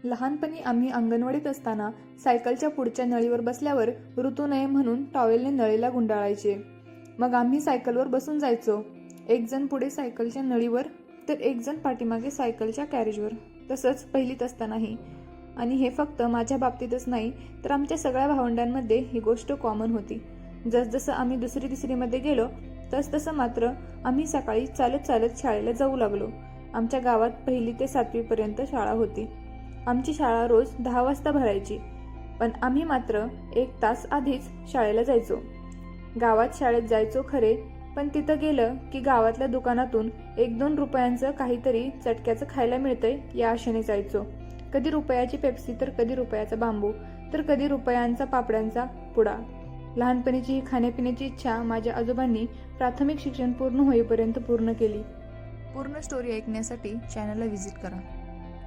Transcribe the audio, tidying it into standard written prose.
लहानपणी आम्ही अंगणवाडीत असताना सायकलच्या पुढच्या नळीवर बसल्यावर ऋतू नये म्हणून टॉवेलने नळीला गुंडाळायचे. मग आम्ही सायकलवर बसून जायचो. एक जण पुढे सायकलच्या नळीवर तर एक जण पाठीमागे सायकलच्या कॅरेजवर. तसंच पहिलीत असतानाही. आणि हे फक्त माझ्या बाबतीतच नाही तर आमच्या सगळ्या भावंडांमध्ये ही गोष्ट कॉमन होती. जसजसं आम्ही दुसरी तिसरीमध्ये गेलो तसतसं मात्र आम्ही सकाळी चालत चालत शाळेला जाऊ लागलो. आमच्या गावात 1ली ते 7वी पर्यंत शाळा होती. आमची शाळा रोज 10 वाजता भरायची, पण आम्ही मात्र 1 तास आधीच शाळेला जायचो. गावात शाळेत जायचो खरे, पण तिथं गेलं की गावातल्या दुकानातून 1-2 रुपयांचं काहीतरी चटक्याचं खायला मिळतंय या आशेने जायचो. कधी रुपयाची पेप्सी तर कधी रुपयाचा बांबू तर कधी रुपयांचा पापड्यांचा पुडा. लहानपणीची ही खाण्यापिण्याची इच्छा माझ्या आजोबांनी प्राथमिक शिक्षण पूर्ण होईपर्यंत पूर्ण केली. पूर्ण स्टोरी ऐकण्यासाठी चॅनलला व्हिजिट करा.